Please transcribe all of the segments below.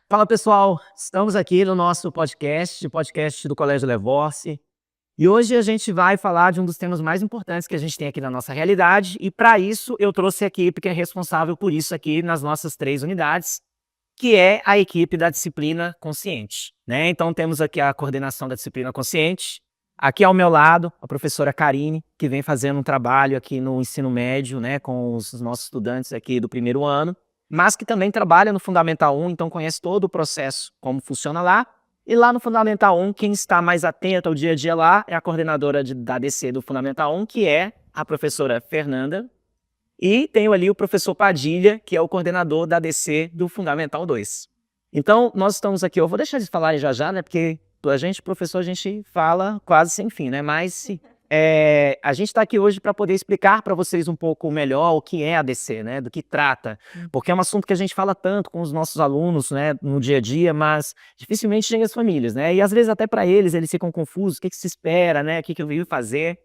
Fala pessoal, estamos aqui no nosso podcast do Colégio Levorce. E hoje a gente vai falar de um dos temas mais importantes que a gente tem aqui na nossa realidade. E para isso eu trouxe a equipe que é responsável por isso aqui nas nossas 3 unidades, que é a equipe da disciplina consciente, né? Então temos aqui a coordenação da disciplina consciente. Aqui ao meu lado, a professora Karine, que vem fazendo um trabalho aqui no ensino médio, né, com os nossos estudantes aqui do primeiro ano, mas que também trabalha no Fundamental 1, então conhece todo o processo, como funciona lá. E lá no Fundamental 1, quem está mais atento ao dia a dia lá é a coordenadora da DC do Fundamental 1, que é a professora Fernanda. E tenho ali o professor Padilha, que é o coordenador da DC do Fundamental 2. Então, nós estamos aqui, eu vou deixar eles falarem já já, né, porque a gente, professor, a gente fala quase sem fim, né, mas a gente está aqui hoje para poder explicar para vocês um pouco melhor o que é a DC, né, do que trata, porque é um assunto que a gente fala tanto com os nossos alunos, né, no dia a dia, mas dificilmente chega às famílias, né, e às vezes até para eles ficam confusos, o que se espera, né, o que eu vim fazer.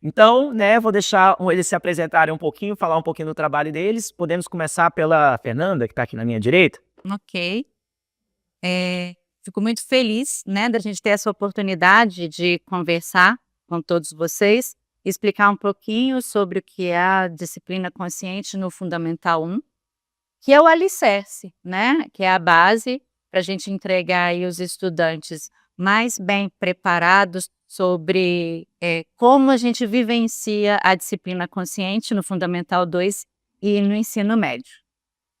Então, né, vou deixar eles se apresentarem um pouquinho, falar um pouquinho do trabalho deles. Podemos começar pela Fernanda, que está aqui na minha direita. Ok. Fico muito feliz, né, da gente ter essa oportunidade de conversar com todos vocês, explicar um pouquinho sobre o que é a disciplina consciente no Fundamental 1, que é o alicerce, né, que é a base para a gente entregar aí os estudantes mais bem preparados sobre como a gente vivencia a disciplina consciente no Fundamental 2 e no ensino médio.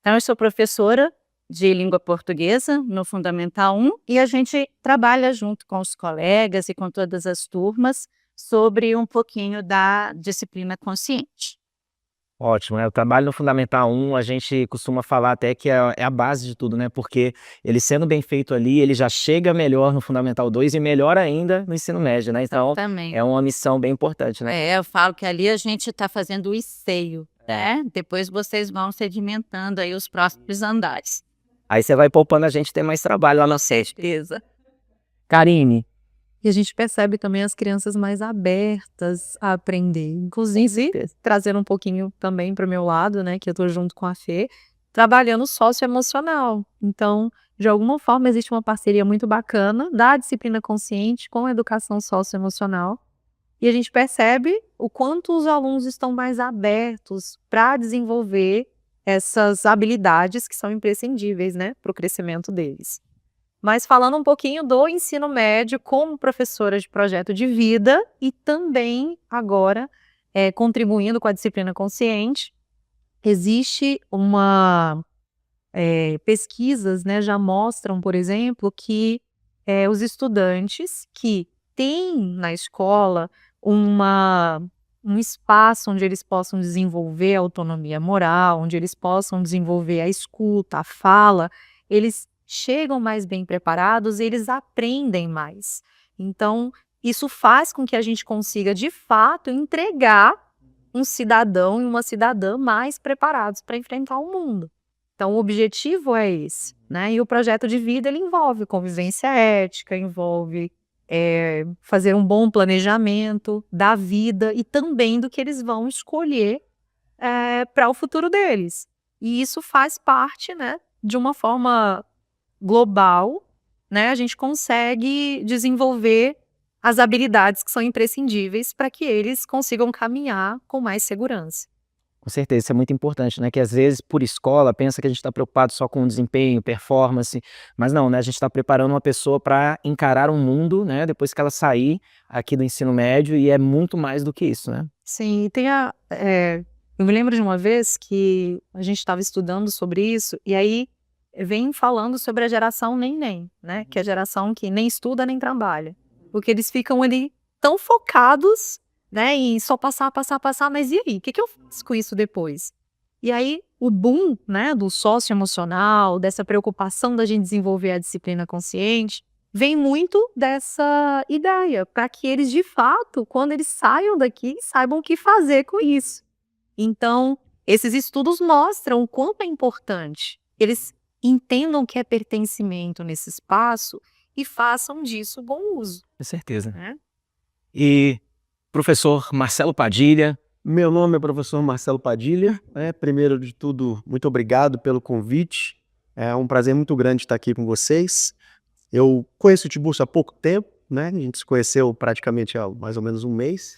Então, eu sou professora de língua portuguesa no Fundamental 1 e a gente trabalha junto com os colegas e com todas as turmas sobre um pouquinho da disciplina consciente. Ótimo, o trabalho no Fundamental 1, a gente costuma falar até que é a base de tudo, né? Porque ele sendo bem feito ali, ele já chega melhor no Fundamental 2 e melhor ainda no ensino médio, né? Então, Exatamente. é uma missão bem importante, né? Eu falo que ali a gente está fazendo o esteio, né? Depois vocês vão sedimentando aí os próximos andares. Aí você vai poupando a gente ter mais trabalho lá na sede. Certeza. Karine. E a gente percebe também as crianças mais abertas a aprender, inclusive trazendo um pouquinho também para o meu lado, né, que eu estou junto com a Fê, trabalhando socioemocional. Então, de alguma forma, existe uma parceria muito bacana da disciplina consciente com a educação socioemocional, e a gente percebe o quanto os alunos estão mais abertos para desenvolver essas habilidades que são imprescindíveis, né, para o crescimento deles. Mas falando um pouquinho do ensino médio como professora de projeto de vida e também agora contribuindo com a disciplina consciente, existe pesquisas, né, já mostram, por exemplo, que os estudantes que têm na escola um espaço onde eles possam desenvolver a autonomia moral, onde eles possam desenvolver a escuta, a fala, eles chegam mais bem preparados e eles aprendem mais. Então, isso faz com que a gente consiga, de fato, entregar um cidadão e uma cidadã mais preparados para enfrentar o mundo. Então, o objetivo é esse, né? E o projeto de vida, ele envolve convivência ética, envolve fazer um bom planejamento da vida e também do que eles vão escolher para o futuro deles. E isso faz parte, né, de uma forma global, né, a gente consegue desenvolver as habilidades que são imprescindíveis para que eles consigam caminhar com mais segurança. Com certeza, isso é muito importante, né? Que às vezes, por escola, pensa que a gente está preocupado só com desempenho, performance, mas não, né? A gente está preparando uma pessoa para encarar um mundo, né? Depois que ela sair aqui do ensino médio, e é muito mais do que isso, né? Sim, e tem eu me lembro de uma vez que a gente estava estudando sobre isso, e aí vem falando sobre a geração neném, né? Que é a geração que nem estuda nem trabalha. Porque eles ficam ali tão focados, né, em só passar, mas e aí? O que eu faço com isso depois? E aí o boom, né, do socioemocional, dessa preocupação da gente desenvolver a disciplina consciente, vem muito dessa ideia, para que eles, de fato, quando eles saiam daqui, saibam o que fazer com isso. Então, esses estudos mostram o quanto é importante. Eles entendam que é pertencimento nesse espaço e façam disso bom uso. Com certeza. Né? E professor Marcelo Padilha. Meu nome é professor Marcelo Padilha. Primeiro de tudo, muito obrigado pelo convite. É um prazer muito grande estar aqui com vocês. Eu conheço o Tiburcio há pouco tempo, né? A gente se conheceu praticamente há mais ou menos um mês.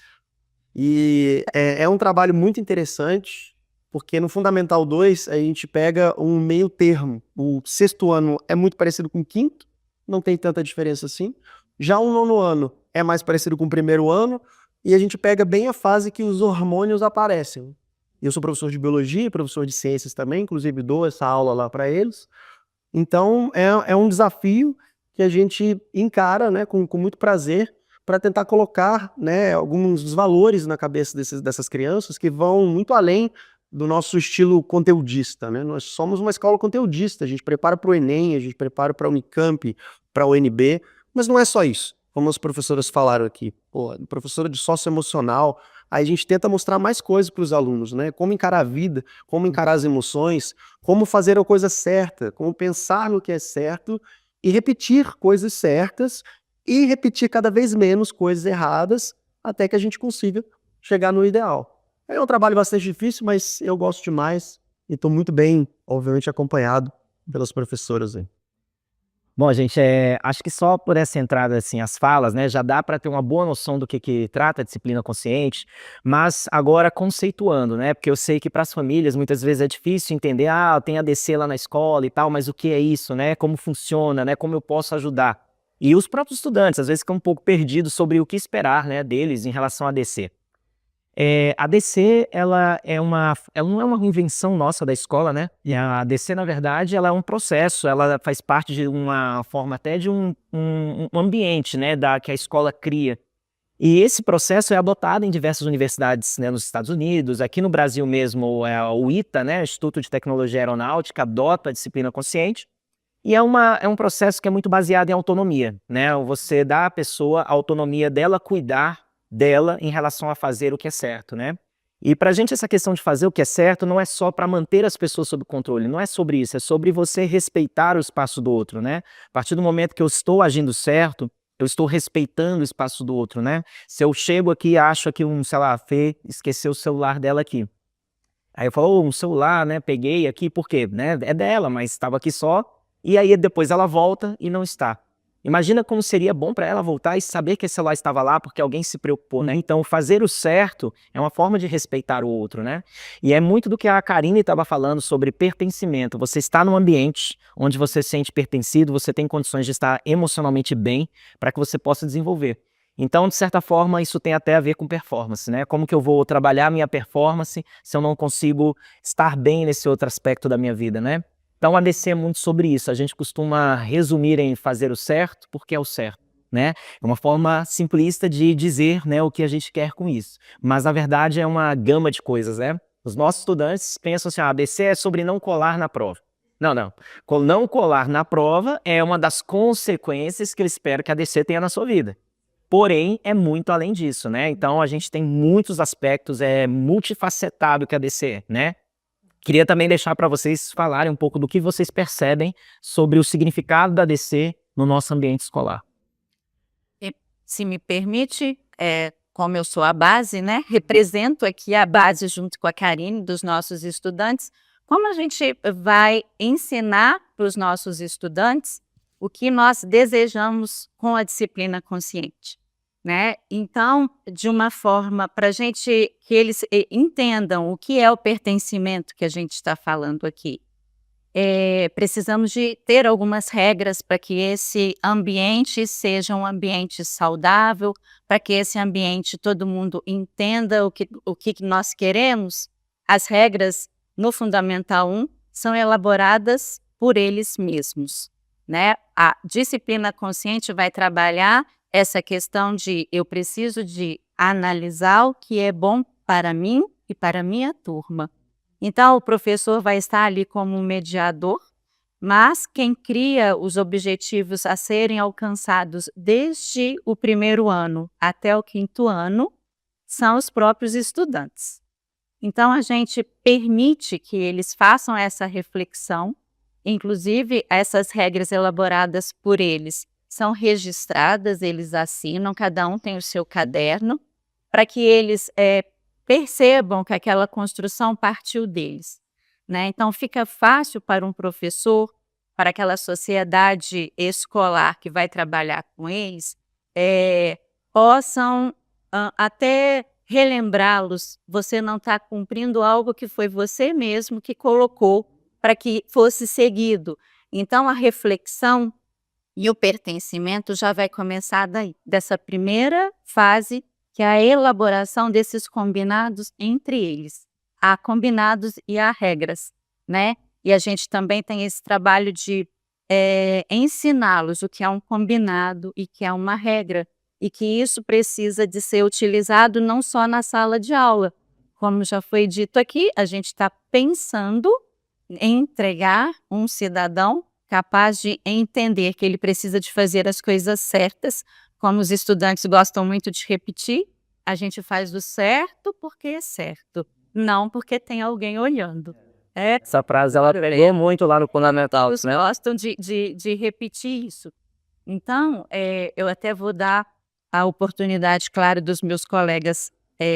E é um trabalho muito interessante, porque no Fundamental 2 a gente pega um meio termo. O sexto ano é muito parecido com o quinto, não tem tanta diferença assim. Já o nono ano é mais parecido com o primeiro ano, e a gente pega bem a fase que os hormônios aparecem. Eu sou professor de biologia e professor de ciências também, inclusive dou essa aula lá para eles. Então é um desafio que a gente encara, né, com muito prazer, para tentar colocar, né, alguns dos valores na cabeça dessas crianças que vão muito além do nosso estilo conteudista, né? Nós somos uma escola conteudista, a gente prepara para o Enem, a gente prepara para a Unicamp, para a UNB, mas não é só isso, como as professoras falaram aqui. Pô, professora de socioemocional, aí a gente tenta mostrar mais coisas para os alunos, né? Como encarar a vida, como encarar as emoções, como fazer a coisa certa, como pensar no que é certo e repetir coisas certas e repetir cada vez menos coisas erradas até que a gente consiga chegar no ideal. É um trabalho bastante difícil, mas eu gosto demais e estou muito bem, obviamente, acompanhado pelas professoras aí. Bom, gente, acho que só por essa entrada, assim, as falas, né, já dá para ter uma boa noção do que trata a disciplina consciente, mas agora conceituando, né, porque eu sei que para as famílias muitas vezes é difícil entender, tem ADC lá na escola e tal, mas o que é isso, né, como funciona, né, como eu posso ajudar. E os próprios estudantes, às vezes, ficam um pouco perdidos sobre o que esperar, né, deles em relação a ADC. A DC, ela não é uma invenção nossa da escola, né, e a DC, na verdade, ela é um processo, ela faz parte de uma forma até de um ambiente, né, que a escola cria. E esse processo é adotado em diversas universidades, né, nos Estados Unidos, aqui no Brasil mesmo, o ITA, né, Instituto de Tecnologia Aeronáutica, adota a disciplina consciente, e é um processo que é muito baseado em autonomia, né, você dá à pessoa a autonomia dela cuidar dela em relação a fazer o que é certo, né. E pra gente essa questão de fazer o que é certo não é só para manter as pessoas sob controle, não é sobre isso, é sobre você respeitar o espaço do outro, né. A partir do momento que eu estou agindo certo, eu estou respeitando o espaço do outro, né. Se eu chego aqui e acho que sei lá, a Fê esqueceu o celular dela aqui. Aí eu falo: um celular, né, peguei aqui, por quê? Né, é dela, mas estava aqui só, e aí depois ela volta e não está. Imagina como seria bom para ela voltar e saber que esse celular estava lá porque alguém se preocupou, né. Então fazer o certo é uma forma de respeitar o outro, né. E é muito do que a Karine estava falando sobre pertencimento. Você está num ambiente onde você se sente pertencido, você tem condições de estar emocionalmente bem para que você possa desenvolver. Então, de certa forma, isso tem até a ver com performance, né? Como que eu vou trabalhar a minha performance se eu não consigo estar bem nesse outro aspecto da minha vida, né? Então, a ADC é muito sobre isso. A gente costuma resumir em fazer o certo porque é o certo, né? É uma forma simplista de dizer, né, o que a gente quer com isso. Mas, na verdade, é uma gama de coisas, né? Os nossos estudantes pensam assim, a ADC é sobre não colar na prova. Não, não. Não colar na prova é uma das consequências que eu espero que a ADC tenha na sua vida. Porém, é muito além disso, né? Então a gente tem muitos aspectos, é multifacetado que a ADC, né? Queria também deixar para vocês falarem um pouco do que vocês percebem sobre o significado da ADC no nosso ambiente escolar. Se me permite, como eu sou a base, né, represento aqui a base junto com a Karine dos nossos estudantes, como a gente vai ensinar para os nossos estudantes o que nós desejamos com a disciplina consciente, né? Então, de uma forma para a gente que eles entendam o que é o pertencimento que a gente está falando aqui. Precisamos de ter algumas regras para que esse ambiente seja um ambiente saudável, para que esse ambiente todo mundo entenda o que nós queremos. As regras no Fundamental 1 são elaboradas por eles mesmos, né? A disciplina consciente vai trabalhar essa questão de eu preciso de analisar o que é bom para mim e para a minha turma. Então, o professor vai estar ali como um mediador, mas quem cria os objetivos a serem alcançados desde o primeiro ano até o quinto ano são os próprios estudantes. Então, a gente permite que eles façam essa reflexão, inclusive essas regras elaboradas por eles são registradas, eles assinam, cada um tem o seu caderno, para que eles percebam que aquela construção partiu deles, né? Então fica fácil para um professor para aquela sociedade escolar que vai trabalhar com eles, possam até relembrá-los, você não está cumprindo algo que foi você mesmo que colocou para que fosse seguido. Então, a reflexão e o pertencimento já vai começar daí, dessa primeira fase, que é a elaboração desses combinados entre eles. Há combinados e há regras, né? E a gente também tem esse trabalho de ensiná-los o que é um combinado e que é uma regra, e que isso precisa de ser utilizado não só na sala de aula. Como já foi dito aqui, a gente está pensando em entregar um cidadão capaz de entender que ele precisa de fazer as coisas certas, como os estudantes gostam muito de repetir, a gente faz o certo porque é certo, não porque tem alguém olhando. Essa frase ela pegou muito lá no fundamental, Eles né? gostam de repetir isso. Então, eu até vou dar a oportunidade, claro, dos meus colegas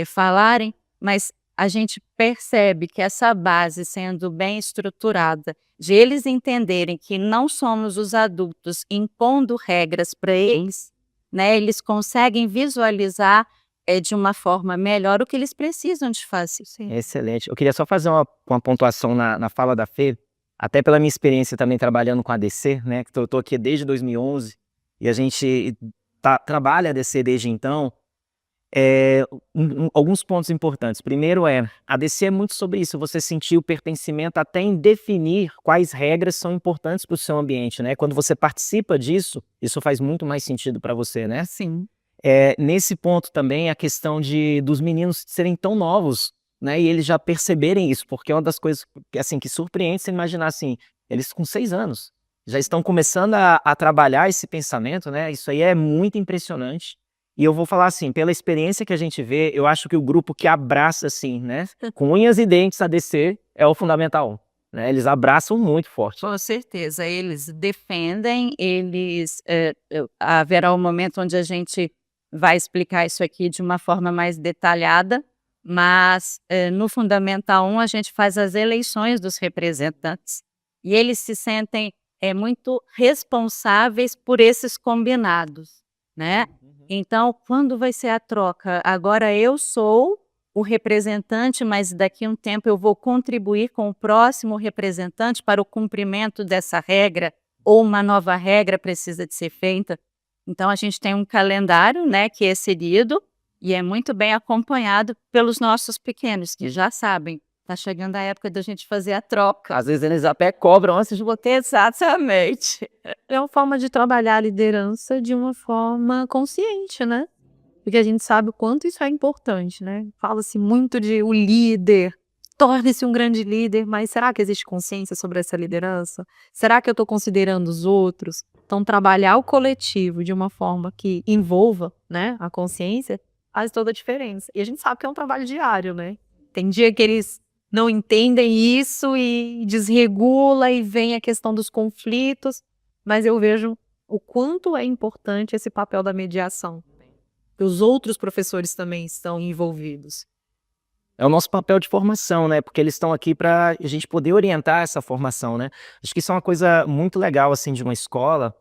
falarem, mas a gente percebe que essa base sendo bem estruturada, de eles entenderem que não somos os adultos impondo regras para eles, né, eles conseguem visualizar de uma forma melhor o que eles precisam de fazer. Excelente. Eu queria só fazer uma pontuação na fala da Fê, até pela minha experiência também trabalhando com a ADC, né? Que eu estou aqui desde 2011 e a gente trabalha a ADC desde então. Alguns pontos importantes. Primeiro a ADC é muito sobre isso, você sentir o pertencimento até em definir quais regras são importantes para o seu ambiente, né? Quando você participa disso, isso faz muito mais sentido para você, né? Sim. Nesse ponto também a questão dos meninos serem tão novos, né? E eles já perceberem isso, porque é uma das coisas assim, que surpreende você imaginar assim, eles com 6 anos já estão começando a trabalhar esse pensamento, né? Isso aí é muito impressionante. E eu vou falar assim, pela experiência que a gente vê, eu acho que o grupo que abraça assim, né? Com unhas e dentes a ADC é o Fundamental 1, né? Eles abraçam muito forte. Com certeza, eles defendem, haverá um momento onde a gente vai explicar isso aqui de uma forma mais detalhada, mas no Fundamental 1 a gente faz as eleições dos representantes e eles se sentem muito responsáveis por esses combinados, né? Então, quando vai ser a troca? Agora eu sou o representante, mas daqui a um tempo eu vou contribuir com o próximo representante para o cumprimento dessa regra, ou uma nova regra precisa de ser feita. Então, a gente tem um calendário, né, que é seguido e é muito bem acompanhado pelos nossos pequenos, que já sabem, está chegando a época da gente fazer a troca. Às vezes eles até cobram antes de botar. Exatamente. É uma forma de trabalhar a liderança de uma forma consciente, né? Porque a gente sabe o quanto isso é importante, né? Fala-se muito de o líder, torne-se um grande líder, mas será que existe consciência sobre essa liderança? Será que eu estou considerando os outros? Então, trabalhar o coletivo de uma forma que envolva, né, a consciência faz toda a diferença. E a gente sabe que é um trabalho diário, né? Tem dia que eles não entendem isso e desregula e vem a questão dos conflitos, mas eu vejo o quanto é importante esse papel da mediação. Os outros professores também estão envolvidos. É o nosso papel de formação, né? Porque eles estão aqui para a gente poder orientar essa formação, né? Acho que isso é uma coisa muito legal, assim, de uma escola.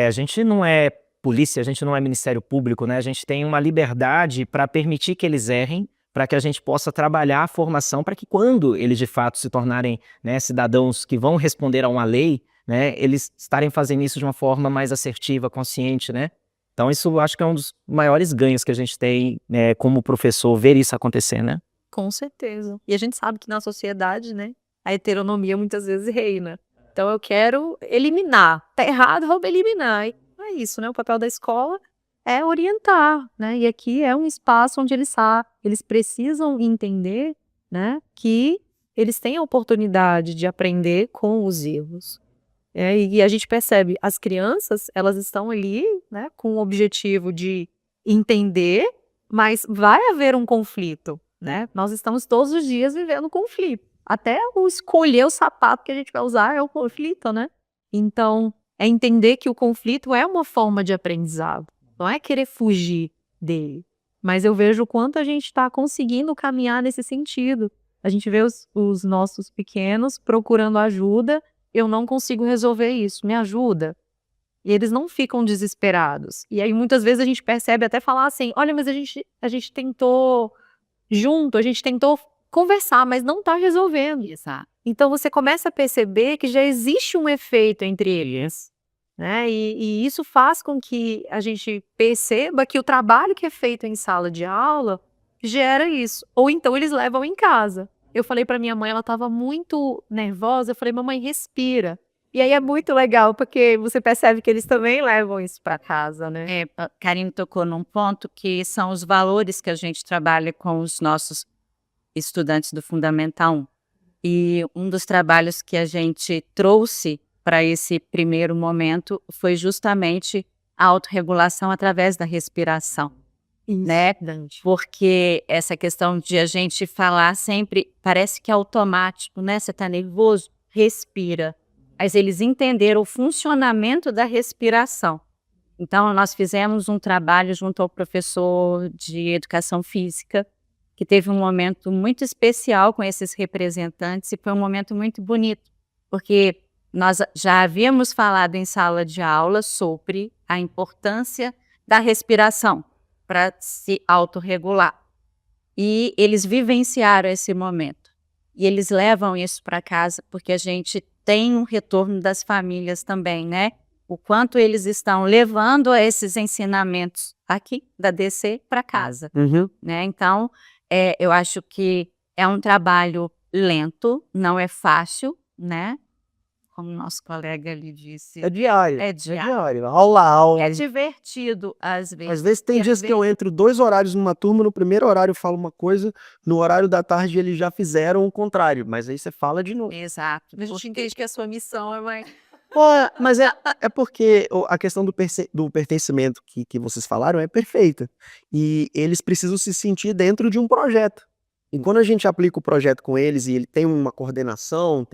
A gente não é polícia, a gente não é Ministério Público, né? A gente tem uma liberdade para permitir que eles errem, para que a gente possa trabalhar a formação para que quando eles de fato se tornarem, né, cidadãos que vão responder a uma lei, né, eles estarem fazendo isso de uma forma mais assertiva, consciente, né? Então isso eu acho que é um dos maiores ganhos que a gente tem, né, como professor, ver isso acontecer, né? Com certeza. E a gente sabe que na sociedade, né, a heteronomia muitas vezes reina. Então eu quero eliminar. Tá errado, vamos eliminar. E é isso, né? O papel da escola é orientar, né? E aqui é um espaço onde eles precisam entender, né, que eles têm a oportunidade de aprender com os erros. E a gente percebe, as crianças, elas estão ali, né, com o objetivo de entender, mas vai haver um conflito, né? Nós estamos todos os dias vivendo conflito. Até o escolher o sapato que a gente vai usar é um conflito, né? Então, é entender que o conflito é uma forma de aprendizado. Não é querer fugir dele. Mas eu vejo o quanto a gente está conseguindo caminhar nesse sentido. A gente vê os nossos pequenos procurando ajuda eu não consigo resolver isso, me ajuda. E eles não ficam desesperados. E aí muitas vezes a gente percebe até falar assim, olha, mas a gente tentou junto, a gente tentou conversar, mas não está resolvendo. Exato. Então você começa a perceber que já existe um efeito entre eles, né? E isso faz com que a gente perceba que o trabalho que é feito em sala de aula gera isso. Ou então eles levam em casa. Eu falei para minha mãe, ela estava muito nervosa, eu falei, mamãe, respira. E aí é muito legal, porque você percebe que eles também levam isso para casa, né? A Karine tocou num ponto que são os valores que a gente trabalha com os nossos estudantes do Fundamental 1. E um dos trabalhos que a gente trouxe para esse primeiro momento foi justamente a autorregulação através da respiração, né? Verdade. Porque essa questão de a gente falar sempre, parece que é automático, né? Você está nervoso? Respira. Mas eles entenderam o funcionamento da respiração. Então, nós fizemos um trabalho junto ao professor de educação física, que teve um momento muito especial com esses representantes e foi um momento muito bonito, porque nós já havíamos falado em sala de aula sobre a importância da respiração para se autorregular. E eles vivenciaram esse momento. E eles levam isso para casa, porque a gente tem um retorno das famílias também, né? O quanto eles estão levando esses ensinamentos aqui da DC para casa, né? Então, eu acho que é um trabalho lento, não é fácil, né? Como nosso colega ali disse. É diário. É É diário. diário. Aula, aula. É divertido, às vezes. Às vezes tem E às dias que eu vezes- entro 2 horários numa turma, no primeiro horário eu falo uma coisa, no horário da tarde eles já fizeram o contrário, mas aí você fala de novo. Exato. A gente entende que a sua missão é mais... Pô, mas é porque a questão do pertencimento que vocês falaram é perfeita. E eles precisam se sentir dentro de um projeto. E quando a gente aplica o projeto com eles e ele tem uma coordenação,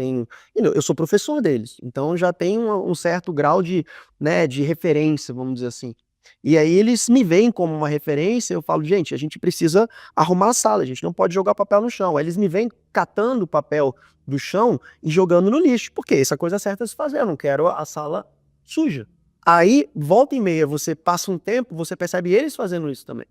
eu sou professor deles, então já tem um certo grau de, né, de referência, vamos dizer assim. E aí eles me veem como uma referência, eu falo, gente, a gente precisa arrumar a sala, a gente não pode jogar papel no chão. Aí eles me veem catando o papel do chão e jogando no lixo, porque essa é a coisa certa a se fazer, eu não quero a sala suja. Aí, volta e meia, você passa um tempo, você percebe eles fazendo isso também.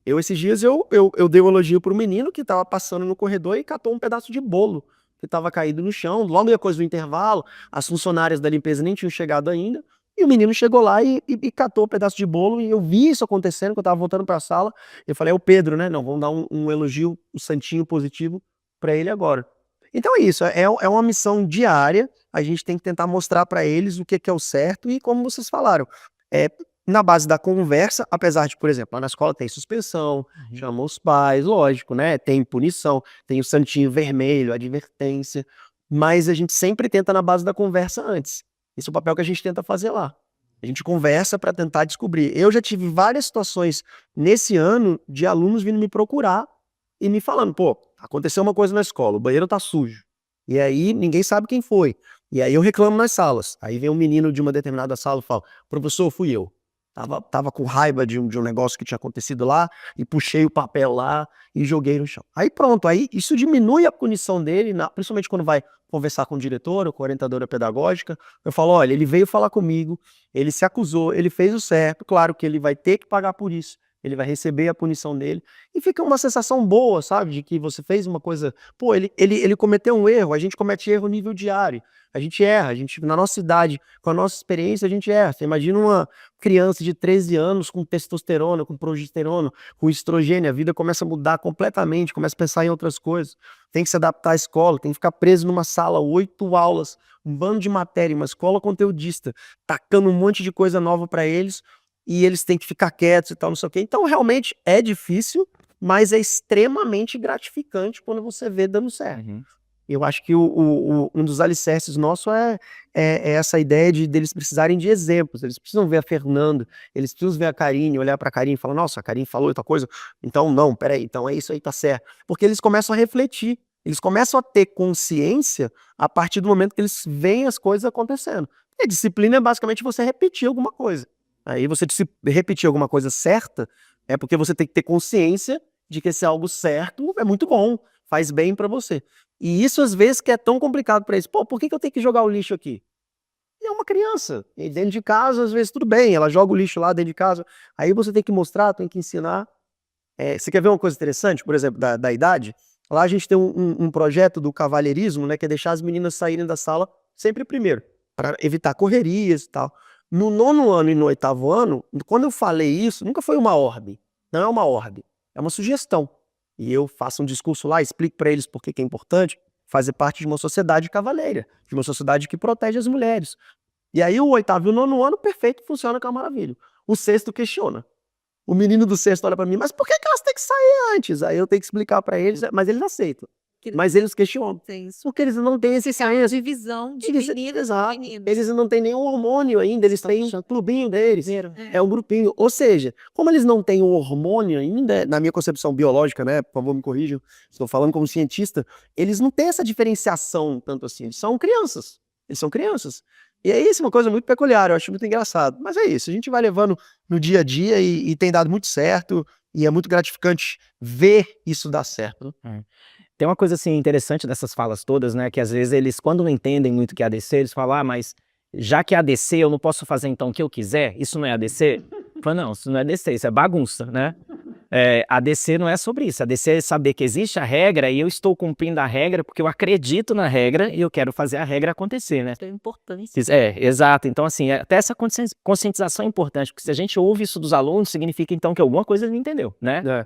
Esses dias, eu dei um elogio pro menino que tava passando no corredor e catou um pedaço de bolo que tava caído no chão. Logo depois do intervalo, as funcionárias da limpeza nem tinham chegado ainda, e o menino chegou lá e catou um pedaço de bolo, e eu vi isso acontecendo, que eu tava voltando pra sala. Eu falei, é o Pedro, né? Não, vamos dar um elogio, um santinho positivo pra ele agora. Então é isso, é uma missão diária, a gente tem que tentar mostrar pra eles o que é o certo e como vocês falaram, na base da conversa, apesar de, por exemplo, lá na escola tem suspensão, chama os pais, lógico, né? Tem punição, tem o santinho vermelho, advertência, mas a gente sempre tenta na base da conversa antes. Esse é o papel que a gente tenta fazer lá. A gente conversa para tentar descobrir. Eu já tive várias situações nesse ano de alunos vindo me procurar e me falando, pô, aconteceu uma coisa na escola, o banheiro tá sujo. E aí ninguém sabe quem foi. E aí eu reclamo nas salas. Aí vem um menino de uma determinada sala e fala, professor, fui eu. Tava com raiva de um negócio que tinha acontecido lá e puxei o papel lá e joguei no chão. Aí pronto, aí isso diminui a punição dele, principalmente quando vai conversar com o diretor ou com a orientadora pedagógica. Eu falo, olha, ele veio falar comigo, ele se acusou, ele fez o certo, claro que ele vai ter que pagar por isso, ele vai receber a punição dele, e fica uma sensação boa, sabe, de que você fez uma coisa, pô, ele cometeu um erro, a gente comete erro nível diário, a gente erra, na nossa idade, com a nossa experiência, a gente erra. Você imagina uma criança de 13 anos com testosterona, com progesterona, com estrogênio, a vida começa a mudar completamente, começa a pensar em outras coisas, tem que se adaptar à escola, tem que ficar preso numa sala, 8 aulas, um bando de matéria, uma escola conteudista, tacando um monte de coisa nova para eles, e eles têm que ficar quietos e tal, não sei o quê. Então, realmente, é difícil, mas é extremamente gratificante quando você vê dando certo. Eu acho que um dos alicerces nosso é essa ideia deles precisarem de exemplos. Eles precisam ver a Fernanda, eles precisam ver a Karine, olhar para a Karine e falar, nossa, a Karine falou outra coisa, então não, peraí, então é isso aí, tá certo. Porque eles começam a refletir, eles começam a ter consciência a partir do momento que eles veem as coisas acontecendo. E a disciplina é basicamente você repetir alguma coisa. Aí você repetir alguma coisa certa, é porque você tem que ter consciência de que esse algo certo é muito bom, faz bem para você. E isso às vezes que é tão complicado para eles. Pô, por que eu tenho que jogar o lixo aqui? É uma criança. E dentro de casa, às vezes, tudo bem. Ela joga o lixo lá dentro de casa. Aí você tem que mostrar, tem que ensinar. Você quer ver uma coisa interessante, por exemplo, da idade? Lá a gente tem um projeto do cavalheirismo, né? Que é deixar as meninas saírem da sala sempre primeiro, para evitar correrias e tal. No 9º ano e no 8º ano, quando eu falei isso, nunca foi uma ordem. Não é uma ordem, é uma sugestão. E eu faço um discurso lá, explico para eles por que é importante fazer parte de uma sociedade cavaleira, de uma sociedade que protege as mulheres. E aí o 8º e o 9º ano, perfeito, funciona com a maravilha. O 6º questiona. O menino do 6º olha para mim, mas por que elas têm que sair antes? Aí eu tenho que explicar para eles, mas eles aceitam. Mas eles questionam. Porque eles não têm esse senso. Divisão de Eles, meninas exato. e meninos. Eles não têm nenhum hormônio ainda, eles têm um clubinho deles. É um grupinho. Ou seja, como eles não têm o hormônio ainda, na minha concepção biológica, né? Por favor, me corrijam, estou falando como cientista, eles não têm essa diferenciação tanto assim. Eles são crianças. Eles são crianças. E é isso, uma coisa muito peculiar, eu acho muito engraçado. Mas é isso, a gente vai levando no dia a dia e tem dado muito certo. E é muito gratificante ver isso dar certo. Tem uma coisa assim interessante dessas falas todas, né? Que às vezes eles, quando não entendem muito o que é ADC, eles falam, mas já que é ADC, eu não posso fazer então o que eu quiser? Isso não é ADC? Eu falo, não, isso não é ADC, isso é bagunça, né? ADC não é sobre isso. ADC é saber que existe a regra e eu estou cumprindo a regra porque eu acredito na regra e eu quero fazer a regra acontecer, né? Tem importância. Exato. Então, assim, até essa conscientização é importante, porque se a gente ouve isso dos alunos, significa então que alguma coisa ele não entendeu, né?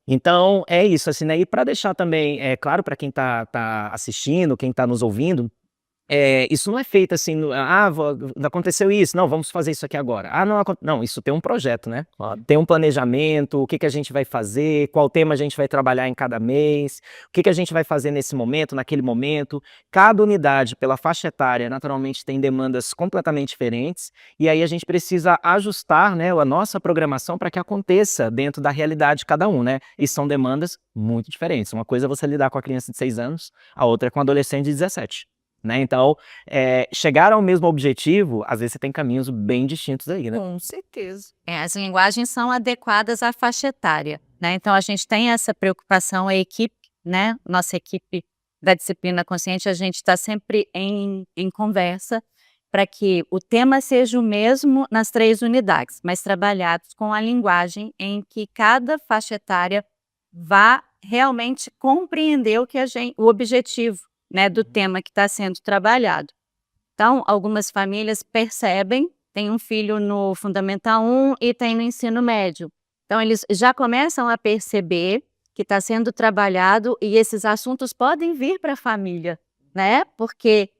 Então, é isso, assim, né? E para deixar também, claro, para quem tá assistindo, quem tá nos ouvindo, isso não é feito assim, aconteceu isso, não, vamos fazer isso aqui agora. Não, isso tem um projeto, né? Tem um planejamento, o que a gente vai fazer, qual tema a gente vai trabalhar em cada mês, o que a gente vai fazer nesse momento, naquele momento. Cada unidade, pela faixa etária, naturalmente tem demandas completamente diferentes, e aí a gente precisa ajustar, né, a nossa programação para que aconteça dentro da realidade de cada um, né? E são demandas muito diferentes. Uma coisa é você lidar com a criança de 6 anos, a outra é com a adolescente de 17. Né? Então, chegar ao mesmo objetivo, às vezes você tem caminhos bem distintos aí, né? Com certeza. As linguagens são adequadas à faixa etária, né? Então, a gente tem essa preocupação, a equipe, né? Nossa equipe da disciplina consciente, a gente está sempre em conversa para que o tema seja o mesmo nas 3 unidades, mas trabalhados com a linguagem em que cada faixa etária vá realmente compreender o objetivo, né, do tema que está sendo trabalhado. Então, algumas famílias percebem, tem um filho no Fundamental 1 e tem no ensino médio. Então, eles já começam a perceber que está sendo trabalhado e esses assuntos podem vir para a família, né? Porque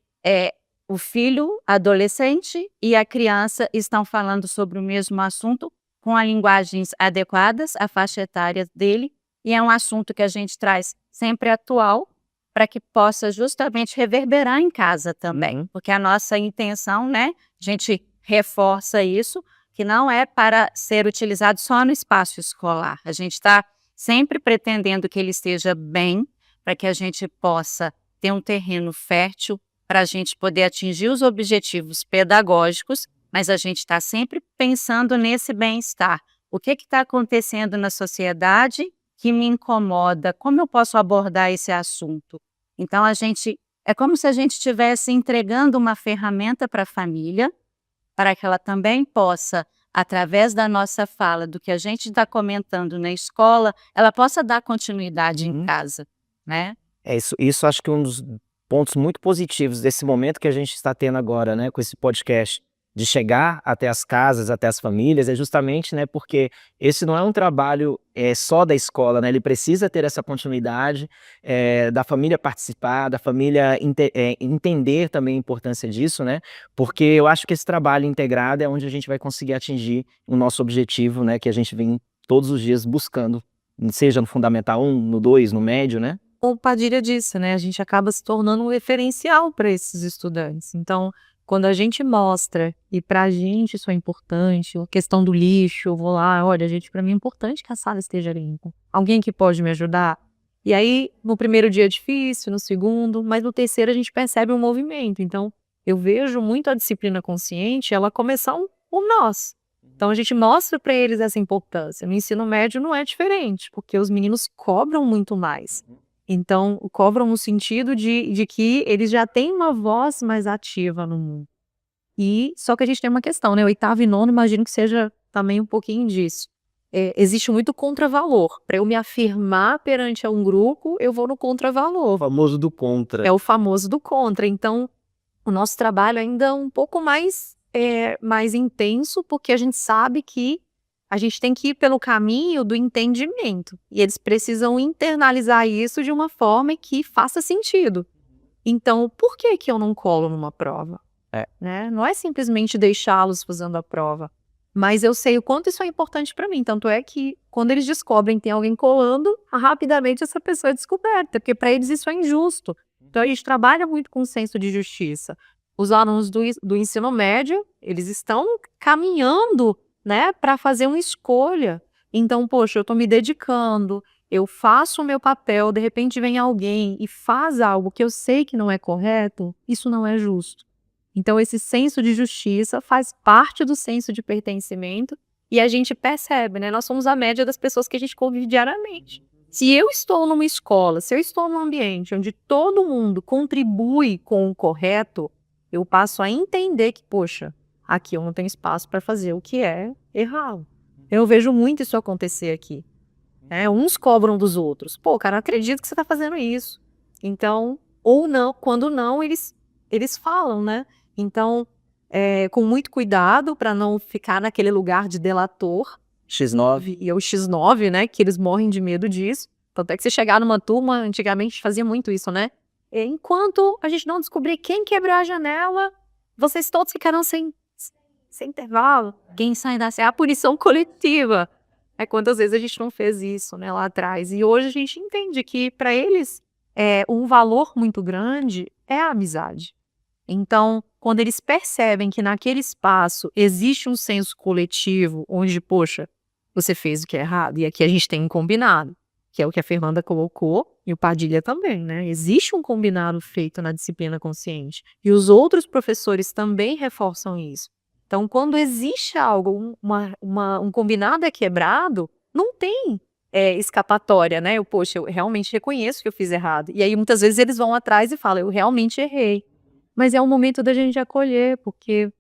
o filho, adolescente e a criança estão falando sobre o mesmo assunto com as linguagens adequadas à faixa etária dele, e é um assunto que a gente traz sempre atual, para que possa justamente reverberar em casa também, porque a nossa intenção, né, a gente reforça isso, que não é para ser utilizado só no espaço escolar. A gente está sempre pretendendo que ele esteja bem, para que a gente possa ter um terreno fértil, para a gente poder atingir os objetivos pedagógicos, mas a gente está sempre pensando nesse bem-estar. O que está acontecendo na sociedade que me incomoda? Como eu posso abordar esse assunto? Então, é como se a gente estivesse entregando uma ferramenta para a família, para que ela também possa, através da nossa fala, do que a gente está comentando na escola, ela possa dar continuidade em casa, né? Isso acho que é um dos pontos muito positivos desse momento que a gente está tendo agora, né, com esse podcast, de chegar até as casas, até as famílias, é justamente, né, porque esse não é um trabalho só da escola, né, ele precisa ter essa continuidade, da família participar, da família entender também a importância disso, né, porque eu acho que esse trabalho integrado é onde a gente vai conseguir atingir o nosso objetivo, né, que a gente vem todos os dias buscando, seja no Fundamental 1, no 2, no médio, né. O Padilha disse, né, a gente acaba se tornando um referencial para esses estudantes. Então, quando a gente mostra, e pra gente isso é importante, a questão do lixo, eu vou lá, olha, gente, pra mim é importante que a sala esteja limpa. Alguém que pode me ajudar? E aí, no primeiro dia é difícil, no segundo, mas no terceiro a gente percebe um movimento. Então, eu vejo muito a disciplina consciente, ela começar por nós. Então, a gente mostra para eles essa importância. No ensino médio não é diferente, porque os meninos cobram muito mais. Então, cobram no sentido de que eles já têm uma voz mais ativa no mundo. E só que a gente tem uma questão, né? Oitavo e nono, imagino que seja também um pouquinho disso. Existe muito contravalor. Para eu me afirmar perante um grupo, eu vou no O contravalor. famoso do contra. É o famoso do contra. Então, o nosso trabalho ainda é um pouco mais intenso, porque a gente sabe que a gente tem que ir pelo caminho do entendimento. E eles precisam internalizar isso de uma forma que faça sentido. Então, por que que eu não colo numa prova? Né? Não é simplesmente deixá-los fazendo a prova. Mas eu sei o quanto isso é importante para mim. Tanto é que, quando eles descobrem que tem alguém colando, rapidamente essa pessoa é descoberta, porque para eles isso é injusto. Então, a gente trabalha muito com o senso de justiça. Os alunos do ensino médio, eles estão caminhando, né, para fazer uma escolha. Então, poxa, eu estou me dedicando, eu faço o meu papel, de repente vem alguém e faz algo que eu sei que não é correto, isso não é justo. Então, esse senso de justiça faz parte do senso de pertencimento e a gente percebe, né? Nós somos a média das pessoas que a gente convive diariamente. Se eu estou numa escola, se eu estou num ambiente onde todo mundo contribui com o correto, eu passo a entender que, poxa, aqui eu não tenho espaço para fazer o que é errado. Eu vejo muito isso acontecer aqui. Né? Uns cobram dos outros. Pô, cara, não acredito que você está fazendo isso. Então, ou não, quando não, eles falam, né? Então, com muito cuidado para não ficar naquele lugar de delator. X9. E é o X9, né? Que eles morrem de medo disso. Tanto é que se chegar numa turma, antigamente fazia muito isso, né? Enquanto a gente não descobrir quem quebrou a janela, vocês todos ficarão sem intervalo. Quem sai da é a punição coletiva. Quantas vezes a gente não fez isso, né, lá atrás? E hoje a gente entende que, para eles, um valor muito grande é a amizade. Então, quando eles percebem que naquele espaço existe um senso coletivo, onde, poxa, você fez o que é errado, e aqui a gente tem um combinado, que é o que a Fernanda colocou, e o Padilha também, né? Existe um combinado feito na disciplina consciente, e os outros professores também reforçam isso. Então, quando existe algo, um combinado é quebrado, não tem escapatória, né? Poxa, eu realmente reconheço que eu fiz errado. E aí, muitas vezes, eles vão atrás e falam, eu realmente errei. Mas é o momento da gente acolher, porque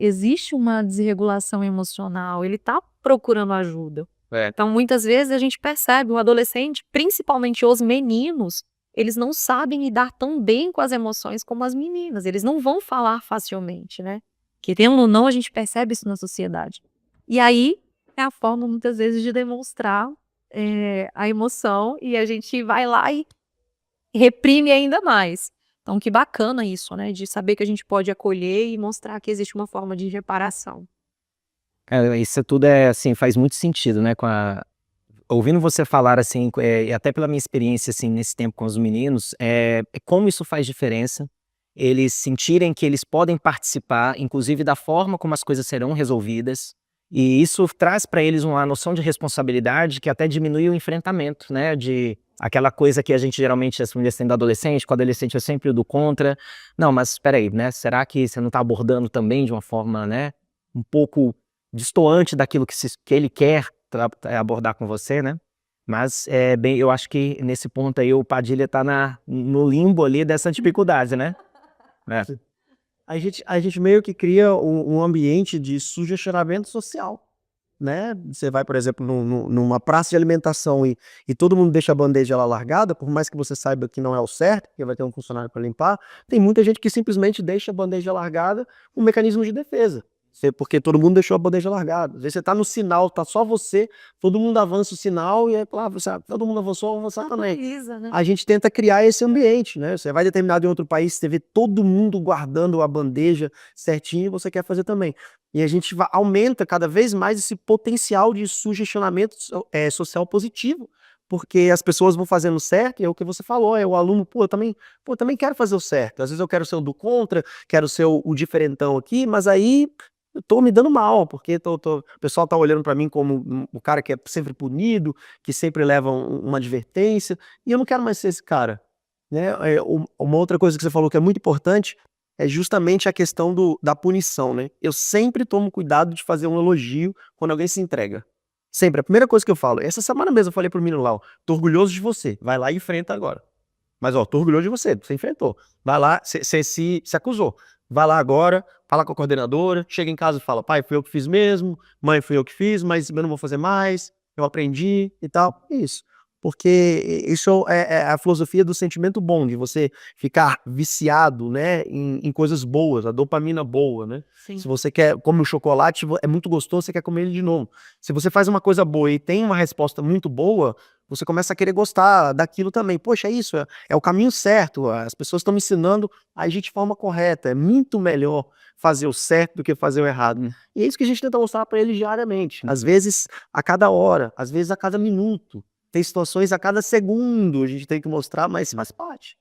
existe uma desregulação emocional, ele está procurando ajuda. Então, muitas vezes, a gente percebe, o adolescente, principalmente os meninos, eles não sabem lidar tão bem com as emoções como as meninas, eles não vão falar facilmente, né? Querendo ou não, a gente percebe isso na sociedade. E aí, é a forma, muitas vezes, de demonstrar a emoção, e a gente vai lá e reprime ainda mais. Então, que bacana isso, né? De saber que a gente pode acolher e mostrar que existe uma forma de reparação. Isso tudo assim, faz muito sentido, né? Ouvindo você falar assim, e até pela minha experiência assim, nesse tempo com os meninos, como isso faz diferença. Eles sentirem que eles podem participar, inclusive da forma como as coisas serão resolvidas. E isso traz para eles uma noção de responsabilidade que até diminui o enfrentamento, né? De aquela coisa que a gente geralmente, as mulheres têm do adolescente, com o adolescente é sempre o do contra. Não, mas espera aí, né? Será que você não está abordando também de uma forma, né? Um pouco destoante daquilo que ele quer abordar com você, né? Mas eu acho que nesse ponto aí o Padilha está no limbo ali dessa dificuldade, né? A gente meio que cria um ambiente de sugestionamento social, né? Você vai, por exemplo, numa praça de alimentação e todo mundo deixa a bandeja lá largada, por mais que você saiba que não é o certo, que vai ter um funcionário para limpar, tem muita gente que simplesmente deixa a bandeja largada, um mecanismo de defesa. Porque todo mundo deixou a bandeja largada. Às vezes você tá no sinal, tá só você, todo mundo avança o sinal e aí todo mundo avançou, avançar também. Né? A gente tenta criar esse ambiente, né? Você vai determinado em outro país, você vê todo mundo guardando a bandeja certinho e você quer fazer também. E a gente aumenta cada vez mais esse potencial de sugestionamento social positivo. Porque as pessoas vão fazendo certo, e é o que você falou, o aluno, eu também quero fazer o certo. Às vezes eu quero ser o do contra, quero ser o diferentão aqui, mas aí eu tô me dando mal, porque o pessoal tá olhando para mim como o cara que é sempre punido, que sempre leva uma advertência, e eu não quero mais ser esse cara, né? Uma outra coisa que você falou que é muito importante é justamente a questão da punição, né? Eu sempre tomo cuidado de fazer um elogio quando alguém se entrega. Sempre, a primeira coisa que eu falo, essa semana mesmo eu falei pro menino lá, ó, tô orgulhoso de você, vai lá e enfrenta agora. Mas ó, tô orgulhoso de você enfrentou. Vai lá, você se acusou. Vai lá agora, fala com a coordenadora, chega em casa e fala, pai, fui eu que fiz mesmo, mãe, fui eu que fiz, mas eu não vou fazer mais, eu aprendi e tal. É isso. Porque isso é a filosofia do sentimento bom, de você ficar viciado, né, em coisas boas, a dopamina boa, né? Sim. Se você quer comer um chocolate, é muito gostoso, você quer comer ele de novo. Se você faz uma coisa boa e tem uma resposta muito boa, você começa a querer gostar daquilo também. Poxa, é isso, é o caminho certo, as pessoas estão me ensinando a agir de forma correta, é muito melhor fazer o certo do que fazer o errado. E é isso que a gente tenta mostrar para eles diariamente. Às vezes a cada hora, às vezes a cada minuto. Tem situações a cada segundo, a gente tem que mostrar, mas faz parte.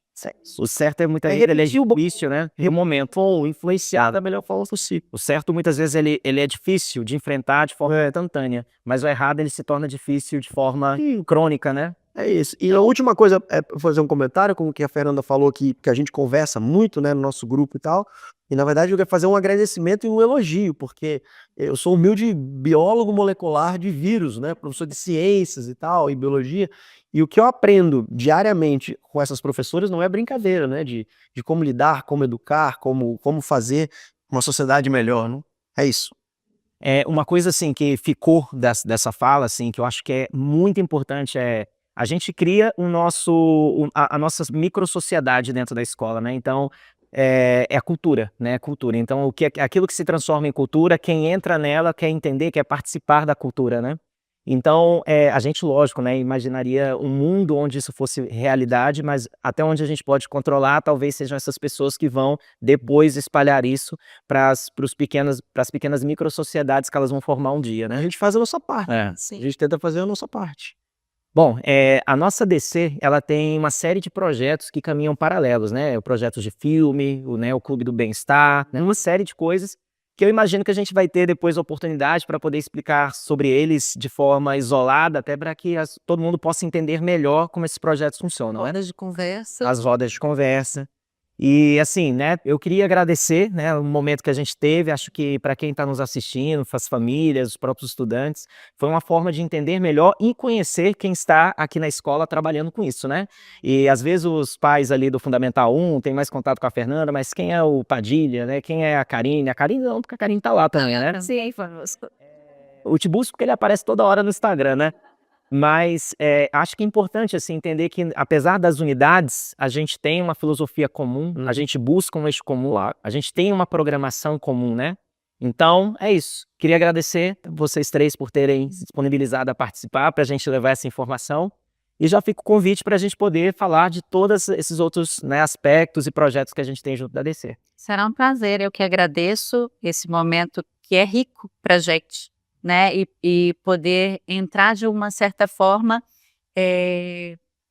O certo é muitas É vezes ele é repetir o bom. difícil, né? No momento. Bom, influenciar da melhor forma possível. O certo muitas vezes ele é difícil de enfrentar de forma instantânea, mas o errado ele se torna difícil de forma crônica, né? É isso. E a última coisa é fazer um comentário com o que a Fernanda falou aqui, que a gente conversa muito, né, no nosso grupo e tal. E na verdade eu quero fazer um agradecimento e um elogio, porque eu sou humilde biólogo molecular de vírus, né, professor de ciências e tal, e biologia. E o que eu aprendo diariamente com essas professoras não é brincadeira, né, de como lidar, como educar, como fazer uma sociedade melhor, não? É isso. É uma coisa assim que ficou dessa fala, assim, que eu acho que é muito importante a gente cria a nossa microsociedade dentro da escola, né? Então é a cultura, né? Cultura. Então aquilo que se transforma em cultura, quem entra nela quer entender, quer participar da cultura, né? Então a gente, lógico, né? Imaginaria um mundo onde isso fosse realidade, mas até onde a gente pode controlar, talvez sejam essas pessoas que vão depois espalhar isso para as pequenas microsociedades que elas vão formar um dia, A né? gente faz a nossa parte. É. A gente tenta fazer a nossa parte. Bom, a nossa DC, ela tem uma série de projetos que caminham paralelos, né? O projeto de filme, o Clube do Bem-Estar, né? Uma série de coisas que eu imagino que a gente vai ter depois a oportunidade para poder explicar sobre eles de forma isolada, até para que todo mundo possa entender melhor como esses projetos funcionam, né? Rodas de conversa. As rodas de conversa. E assim, né, eu queria agradecer, né, o momento que a gente teve, acho que para quem está nos assistindo, as famílias, os próprios estudantes, foi uma forma de entender melhor e conhecer quem está aqui na escola trabalhando com isso, né? E às vezes os pais ali do Fundamental 1 têm mais contato com a Fernanda, mas quem é o Padilha, né? Quem é a Karine? A Karine não, porque a Karine tá lá também, né? Sim, vamos. O Tiburcio, porque ele aparece toda hora no Instagram, né? Mas acho que é importante assim, entender que, apesar das unidades, a gente tem uma filosofia comum, a gente busca um eixo comum, a gente tem uma programação comum, né? Então, é isso. Queria agradecer vocês três por terem se disponibilizado a participar, para a gente levar essa informação. E já fica o convite para a gente poder falar de todos esses outros, né, aspectos e projetos que a gente tem junto da DC. Será um prazer, eu que agradeço esse momento que é rico para a gente, né? E poder entrar de uma certa forma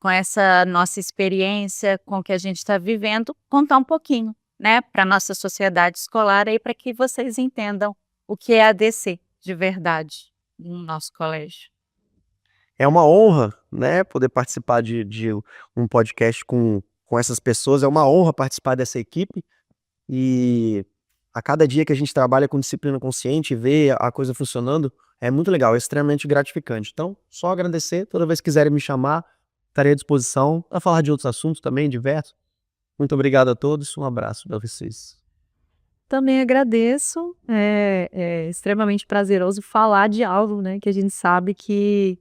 com essa nossa experiência, com o que a gente está vivendo, contar um pouquinho, né, para a nossa sociedade escolar aí, para que vocês entendam o que é a DC de verdade no nosso colégio. É uma honra, né, poder participar de um podcast com essas pessoas, é uma honra participar dessa equipe, e a cada dia que a gente trabalha com disciplina consciente e vê a coisa funcionando, é muito legal, é extremamente gratificante. Então, só agradecer, toda vez que quiserem me chamar, estarei à disposição para falar de outros assuntos também, diversos. Muito obrigado a todos, um abraço para vocês. Também agradeço, é extremamente prazeroso falar de algo, né, que a gente sabe que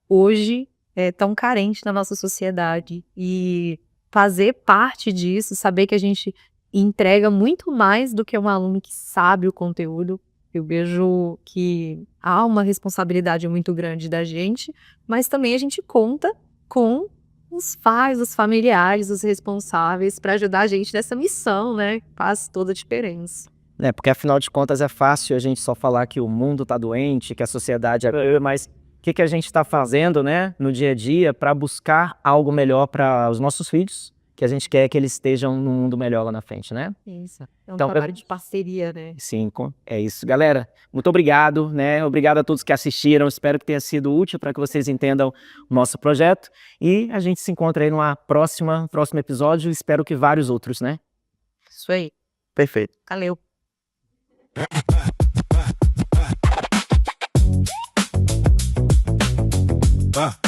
hoje é tão carente na nossa sociedade, e fazer parte disso, saber que a gente entrega muito mais do que um aluno que sabe o conteúdo. Eu vejo que há uma responsabilidade muito grande da gente, mas também a gente conta com os pais, os familiares, os responsáveis para ajudar a gente nessa missão, né? Faz toda a diferença. Porque afinal de contas é fácil a gente só falar que o mundo está doente, que a sociedade mas o que a gente está fazendo, né, no dia a dia para buscar algo melhor para os nossos filhos, que a gente quer que eles estejam num mundo melhor lá na frente, né? Isso. É um Então, trabalho de parceria, né? Sim, é isso. Galera, muito obrigado, né? Obrigado a todos que assistiram. Espero que tenha sido útil para que vocês entendam o nosso projeto. E a gente se encontra aí numa próximo episódio. Espero que vários outros, né? Isso aí. Perfeito. Valeu. Ah.